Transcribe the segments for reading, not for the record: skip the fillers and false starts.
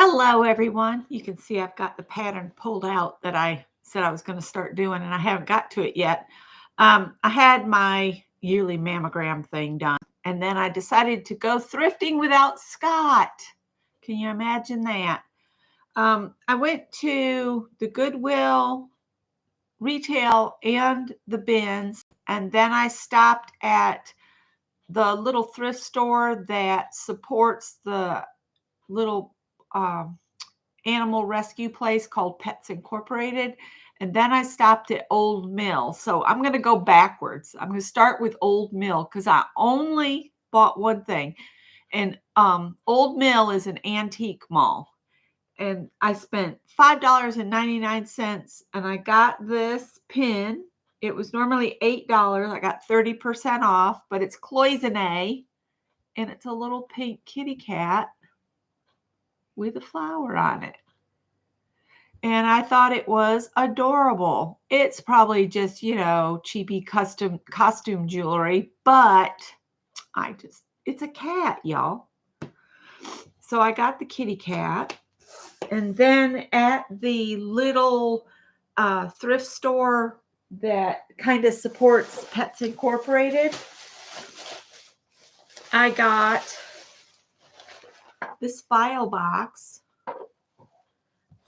Hello, everyone. You can see I've got the pattern pulled out that I said I was going to start doing, and I haven't got to it yet. I had my yearly mammogram thing done, and then I decided to go thrifting without Scott. Can you imagine that? I went to the Goodwill, retail, and the bins, and then I stopped at the little thrift store that supports the little animal rescue place called Pets Incorporated. And then I stopped at Old Mill. So I'm going to go backwards. I'm going to start with Old Mill because I only bought one thing. And Old Mill is an antique mall. And I spent $5.99 and I got this pin. It was normally $8. I got 30% off, but it's cloisonne and it's a little pink kitty cat with a flower on it. And I thought it was adorable. It's probably just, cheapy costume jewelry, but it's a cat, y'all. So I got the kitty cat. And then at the little thrift store that kind of supports Pets Incorporated, I got this file box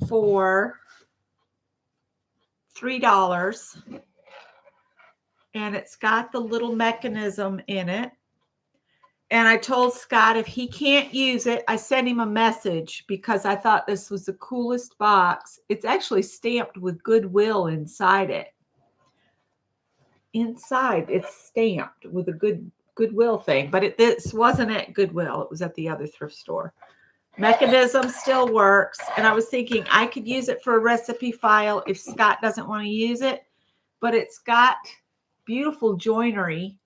for $3. And it's got the little mechanism in it. And I told Scott if he can't use it, I sent him a message because I thought this was the coolest box. It's actually stamped with Goodwill inside it. Inside, it's stamped with a Goodwill thing, but this wasn't at Goodwill. It was at the other thrift store. Mechanism still works, and I was thinking I could use it for a recipe file if Scott doesn't want to use it, but it's got beautiful joinery.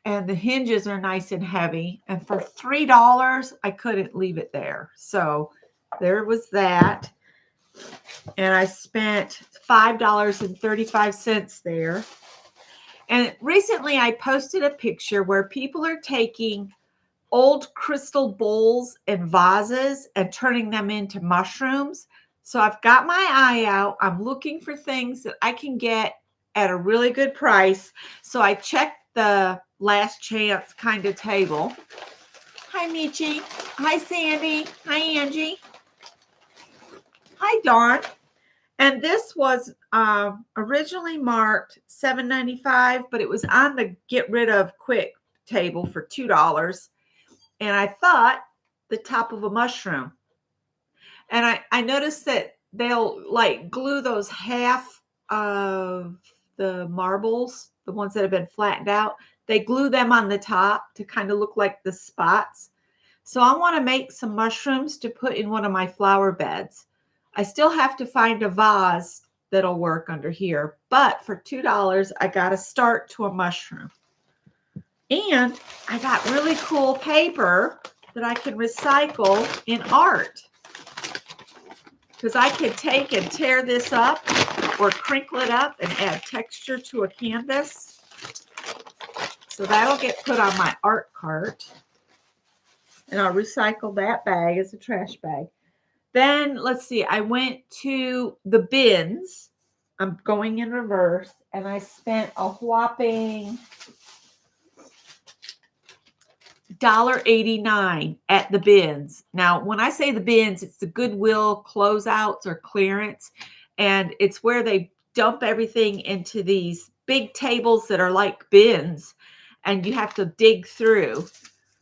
And the hinges are nice and heavy. And for $3, I couldn't leave it there. So there was that. And I spent $5.35 there. And recently I posted a picture where people are taking old crystal bowls and vases and turning them into mushrooms. So I've got my eye out. I'm looking for things that I can get at a really good price. So I checked the last chance kind of table. Hi, Michi. Hi, Sandy. Hi, Angie. Hi, Dawn. And this was originally marked $7.95, but it was on the get rid of quick table for $2. And I thought the top of a mushroom. And I noticed that they'll like glue those half of the marbles, the ones that have been flattened out. They glue them on the top to kind of look like the spots. So I want to make some mushrooms to put in one of my flower beds. I still have to find a vase that'll work under here. But for $2, I got a start to a mushroom. And I got really cool paper that I can recycle in art. Because I could take and tear this up or crinkle it up and add texture to a canvas. So that'll get put on my art cart. And I'll recycle that bag as a trash bag. Then, let's see, I went to the bins. I'm going in reverse. And I spent a whopping $1.89 at the bins. Now, when I say the bins, it's the Goodwill closeouts or clearance. And it's where they dump everything into these big tables that are like bins. And you have to dig through.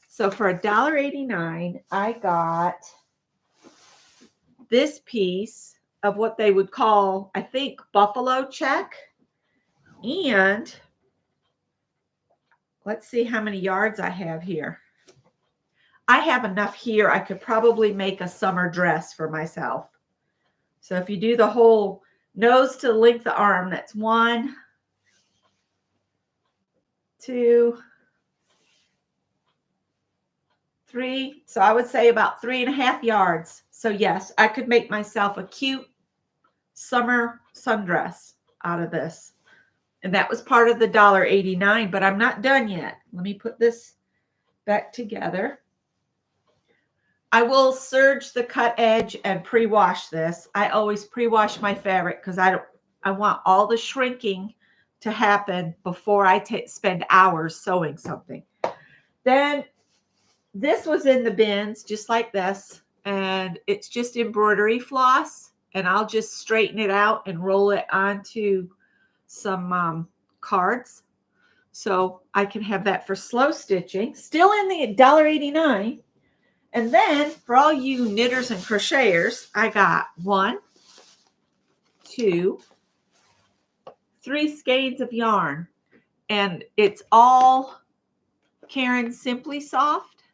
So for $1.89, I got this piece of what they would call, I think, buffalo check. And let's see how many yards I have here. I have enough here. I could probably make a summer dress for myself. So if you do the whole nose to the length of arm, that's 1, 2, 3. So I would say about 3.5 yards. So yes, I could make myself a cute summer sundress out of this. And that was part of the $1.89, but I'm not done yet. Let me put this back together. I will serge the cut edge and pre-wash this. I always pre-wash my fabric because I want all the shrinking to happen before I spend hours sewing something. Then this was in the bins just like this, and it's just embroidery floss, and I'll just straighten it out and roll it onto some cards. So I can have that for slow stitching, still in the $1.89. And then for all you knitters and crocheters, I got 1, 2, 3 skeins of yarn, and it's all Caron Simply Soft.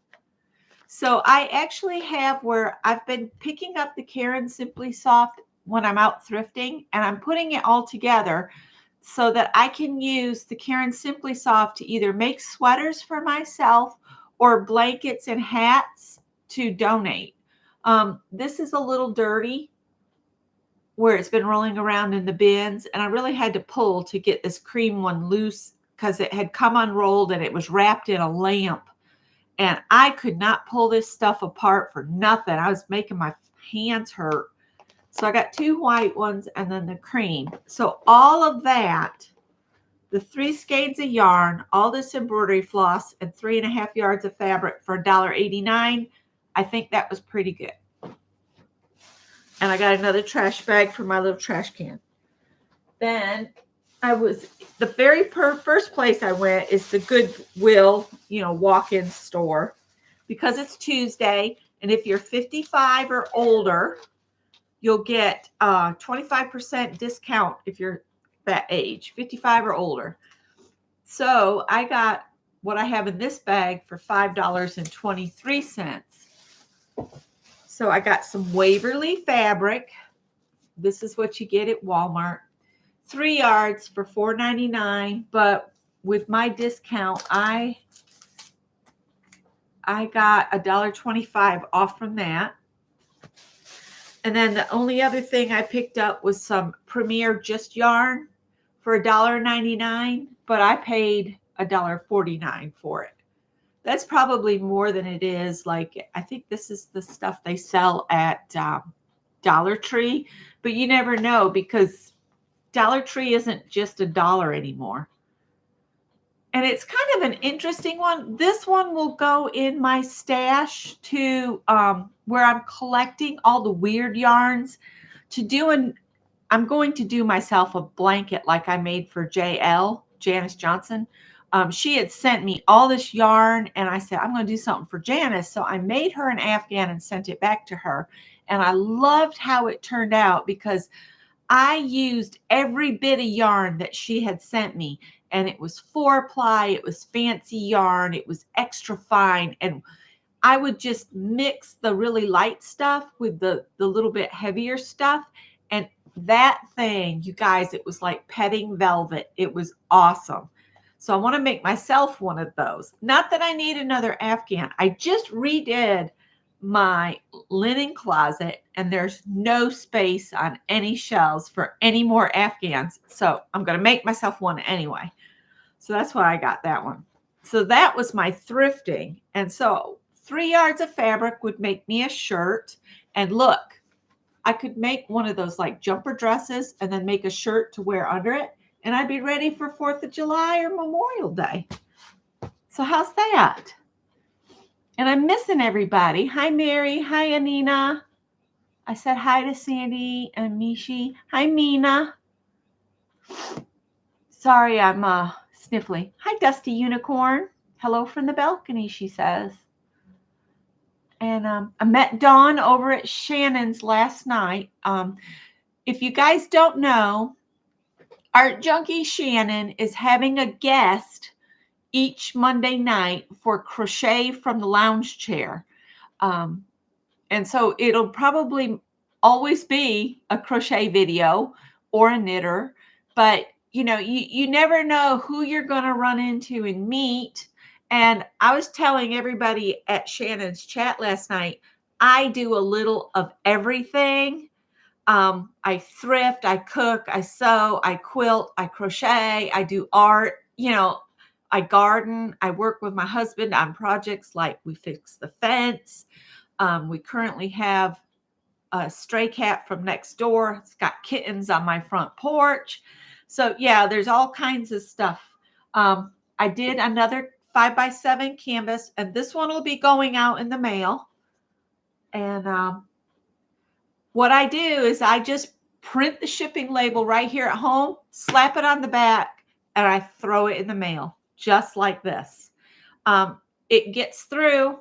So I actually have where I've been picking up the Caron Simply Soft when I'm out thrifting, and I'm putting it all together so that I can use the Caron Simply Soft to either make sweaters for myself or blankets and hats to donate. This is a little dirty where it's been rolling around in the bins, and I really had to pull to get this cream one loose because it had come unrolled and it was wrapped in a lamp, and I could not pull this stuff apart for nothing. I was making my hands hurt. So I got 2 white ones and then the cream. So all of that, the 3 skeins of yarn, all this embroidery floss, and 3.5 yards of fabric for $1.89. I think that was pretty good. And I got another trash bag for my little trash can. Then the very first place I went is the Goodwill, walk-in store, because it's Tuesday. And if you're 55 or older, you'll get 25% discount if you're that age, 55 or older. So I got what I have in this bag for $5.23. So I got some Waverly fabric. This is what you get at Walmart. 3 yards for $4.99, but with my discount, I got $1.25 off from that. And then the only other thing I picked up was some Premier Just yarn for $1.99, but I paid $1.49 for it. That's probably more than it is. Like, I think this is the stuff they sell at Dollar Tree, but you never know because Dollar Tree isn't just $1 anymore. And it's kind of an interesting one. This one will go in my stash to where I'm collecting all the weird yarns I'm going to do myself a blanket like I made for Janice Johnson. She had sent me all this yarn, and I said, I'm going to do something for Janice. So I made her an Afghan and sent it back to her. And I loved how it turned out because I used every bit of yarn that she had sent me. And it was 4-ply, it was fancy yarn, it was extra fine. And I would just mix the really light stuff with the little bit heavier stuff. And that thing, you guys, it was like petting velvet. It was awesome. So I want to make myself one of those. Not that I need another Afghan. I just redid my linen closet, and there's no space on any shelves for any more Afghans. So I'm going to make myself one anyway. So that's why I got that one. So that was my thrifting. And so 3 yards of fabric would make me a shirt. And look, I could make one of those like jumper dresses and then make a shirt to wear under it. And I'd be ready for 4th of July or Memorial Day. So how's that? And I'm missing everybody. Hi, Mary. Hi, Anina. I said hi to Sandy and Mishi. Hi, Mina. Sorry, I'm sniffly. Hi, Dusty Unicorn. Hello from the balcony, she says. And I met Dawn over at Shannon's last night. If you guys don't know, Art Junkie Shannon is having a guest each Monday night for Crochet from the Lounge Chair. And so it'll probably always be a crochet video or a knitter, but you never know who you're going to run into and meet. And I was telling everybody at Shannon's chat last night, I do a little of everything. I thrift, I cook, I sew, I quilt, I crochet, I do art, I garden, I work with my husband on projects like we fix the fence. We currently have a stray cat from next door. It's got kittens on my front porch. So yeah, there's all kinds of stuff. I did another 5x7 canvas, and this one will be going out in the mail. And what I do is I just print the shipping label right here at home, slap it on the back, and I throw it in the mail just like this. It gets through.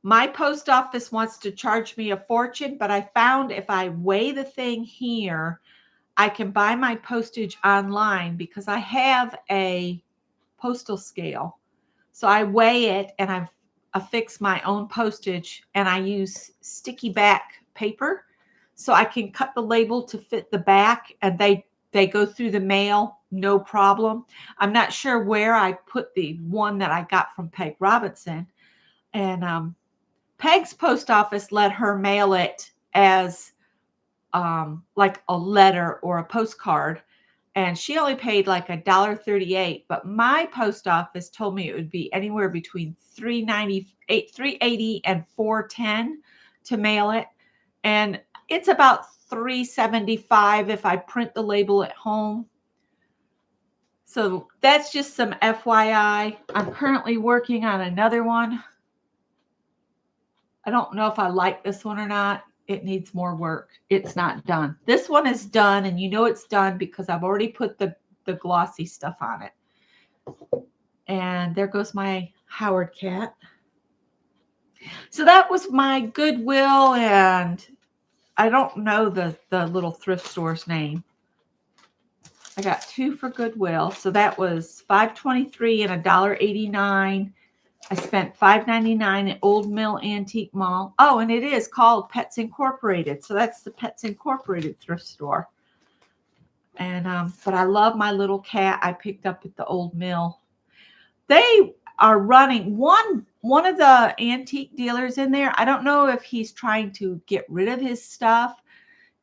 My post office wants to charge me a fortune, but I found if I weigh the thing here, I can buy my postage online because I have a postal scale. So I weigh it and I affix my own postage, and I use sticky back paper so I can cut the label to fit the back, and they go through the mail no problem. I'm not sure where I put the one that I got from Peg Robinson, and Peg's post office let her mail it as like a letter or a postcard, and she only paid like $1.38. But my post office told me it would be anywhere between $3.80 and $4.10 to mail it, and it's about $3.75 if I print the label at home. So that's just some FYI. I'm currently working on another one. I don't know if I like this one or not. It needs more work. It's not done. This one is done, and you know it's done because I've already put the glossy stuff on it. And there goes my Howard cat. So that was my Goodwill, and I don't know the little thrift store's name. I got 2 for Goodwill. So that was $5.23 and $1.89. I spent $5.99 at Old Mill Antique Mall. Oh, and it is called Pets Incorporated. So that's the Pets Incorporated thrift store. And but I love my little cat I picked up at the Old Mill. They are running one of the antique dealers in there. I don't know if he's trying to get rid of his stuff.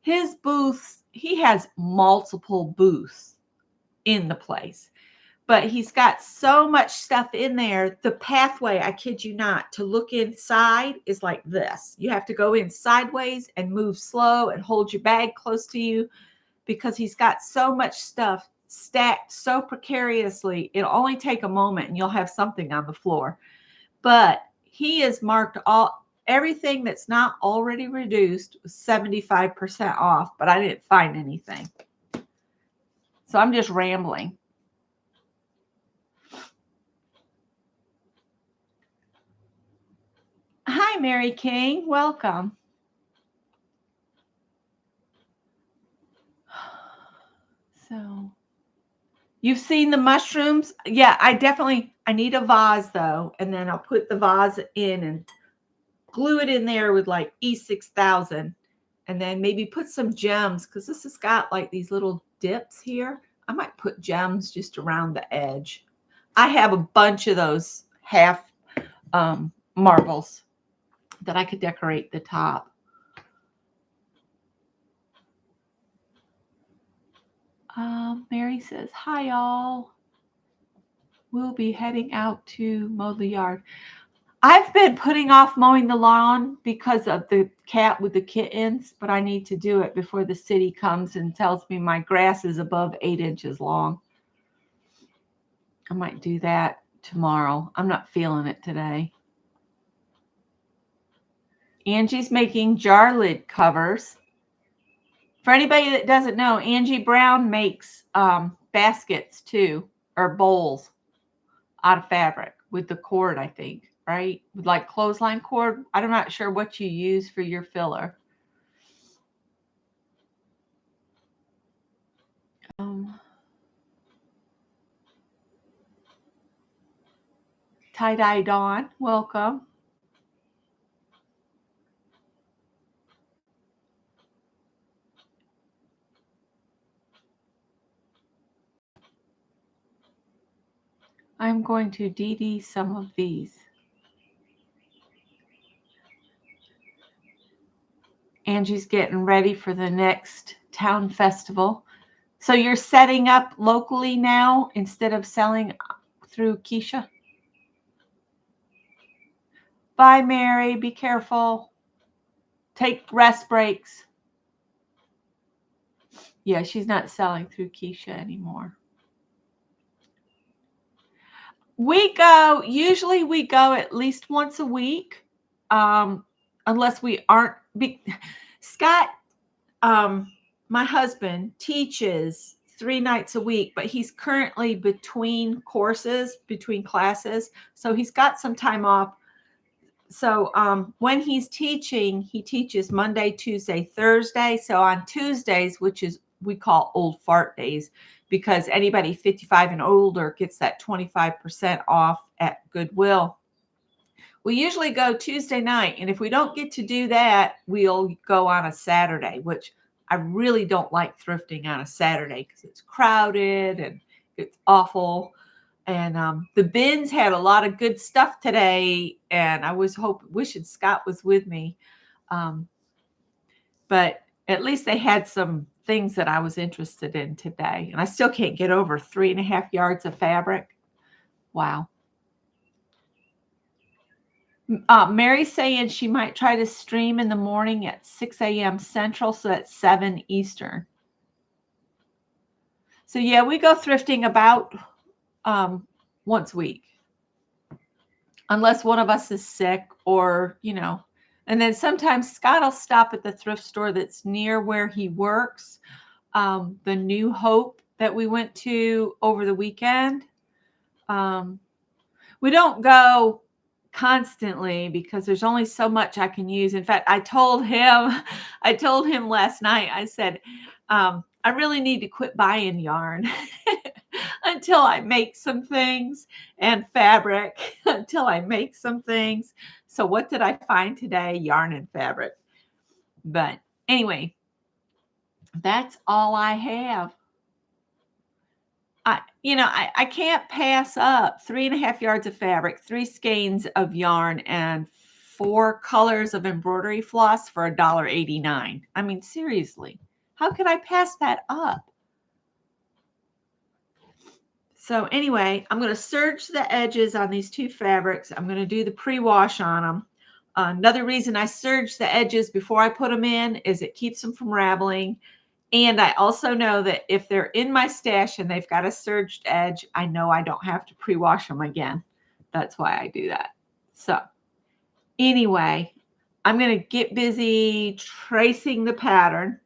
His booths, he has multiple booths in the place. But he's got so much stuff in there. The pathway, I kid you not, to look inside is like this. You have to go in sideways and move slow and hold your bag close to you because he's got so much stuff stacked so precariously. It'll only take a moment and you'll have something on the floor. But he has marked everything that's not already reduced 75% off, but I didn't find anything. So I'm just rambling. Hi, Mary King. Welcome. So you've seen the mushrooms? Yeah, I need a vase though. And then I'll put the vase in and glue it in there with like E6000. And then maybe put some gems because this has got like these little dips here. I might put gems just around the edge. I have a bunch of those half marbles that I could decorate the top. Mary says, hi, y'all. We'll be heading out to mow the yard. I've been putting off mowing the lawn because of the cat with the kittens, but I need to do it before the city comes and tells me my grass is above 8 inches long. I might do that tomorrow. I'm not feeling it today. Angie's making jar lid covers. For anybody that doesn't know, Angie Brown makes baskets too, or bowls out of fabric with the cord, I think, right? With like clothesline cord. I'm not sure what you use for your filler. Tie-dye Dawn, welcome. I'm going to DD some of these. Angie's getting ready for the next town festival. So you're setting up locally now instead of selling through Keisha? Bye, Mary. Be careful. Take rest breaks. Yeah, she's not selling through Keisha anymore. Usually we go at least once a week. Unless we aren't. Scott, my husband, teaches 3 nights a week, but he's currently between classes. So he's got some time off. So when he's teaching, he teaches Monday, Tuesday, Thursday. So on Tuesdays, which is we call old fart days, because anybody 55 and older gets that 25% off at Goodwill. We usually go Tuesday night, and if we don't get to do that, we'll go on a Saturday, which I really don't like thrifting on a Saturday because it's crowded and it's awful. And the bins had a lot of good stuff today, and I was wishing Scott was with me. But at least they had some things that I was interested in today. And I still can't get over 3.5 yards of fabric. Wow. Mary's saying she might try to stream in the morning at 6 a.m. Central, so that's 7 Eastern. So yeah, we go thrifting about once a week, unless one of us is sick or, and then sometimes Scott will stop at the thrift store that's near where he works. The New Hope that we went to over the weekend. We don't go constantly because there's only so much I can use. In fact, I told him last night, I said, I really need to quit buying yarn until I make some things, and fabric until I make some things. So what did I find today? Yarn and fabric. But anyway, that's all I have. I can't pass up 3.5 yards of fabric, 3 skeins of yarn, and 4 colors of embroidery floss for $1.89. I mean, seriously, how could I pass that up? So anyway, I'm going to serge the edges on these 2 fabrics. I'm going to do the pre-wash on them. Another reason I serge the edges before I put them in is it keeps them from raveling. And I also know that if they're in my stash and they've got a serged edge, I know I don't have to pre-wash them again. That's why I do that. So anyway, I'm going to get busy tracing the pattern.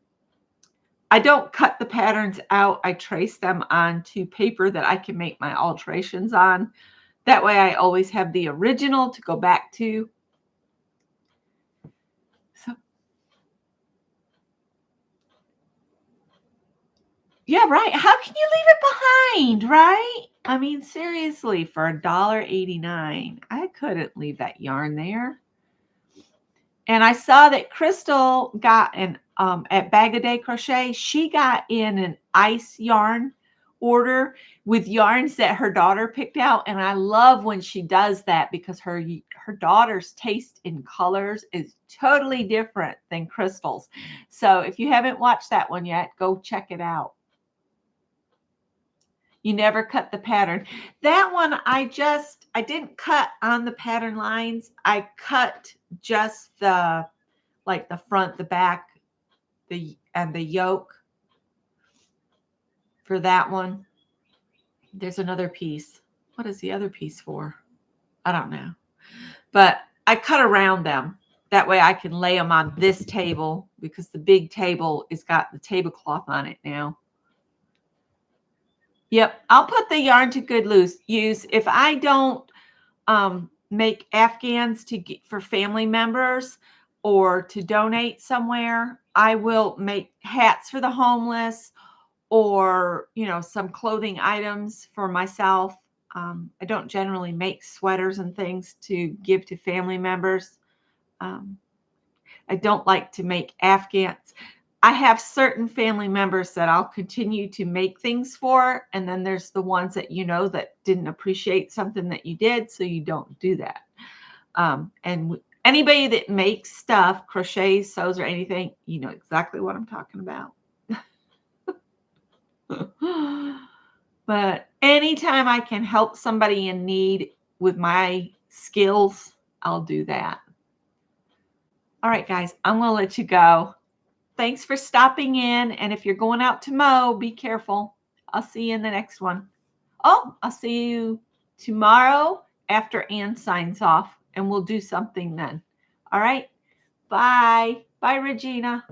I don't cut the patterns out. I trace them onto paper that I can make my alterations on. That way I always have the original to go back to. So yeah, right. How can you leave it behind, right? I mean, seriously, for $1.89, I couldn't leave that yarn there. And I saw that Crystal got at Bag a Day Crochet, she got in an ice yarn order with yarns that her daughter picked out. And I love when she does that because her daughter's taste in colors is totally different than Crystal's. So if you haven't watched that one yet, go check it out. You never cut the pattern. That one, I didn't cut on the pattern lines. I cut just the front, the back, and the yoke for that one. There's another piece. What is the other piece for? I don't know. But I cut around them. That way I can lay them on this table because the big table has got the tablecloth on it now. Yep, I'll put the yarn to good use. If I don't make Afghans for family members or to donate somewhere, I will make hats for the homeless or, some clothing items for myself. I don't generally make sweaters and things to give to family members. I don't like to make Afghans. I have certain family members that I'll continue to make things for. And then there's the ones that that didn't appreciate something that you did. So you don't do that. And anybody that makes stuff, crochets, sews, or anything, you know exactly what I'm talking about. But anytime I can help somebody in need with my skills, I'll do that. All right, guys, I'm going to let you go. Thanks for stopping in. And if you're going out to mow, be careful. I'll see you in the next one. Oh, I'll see you tomorrow after Ann signs off, and we'll do something then. All right. Bye. Bye, Regina.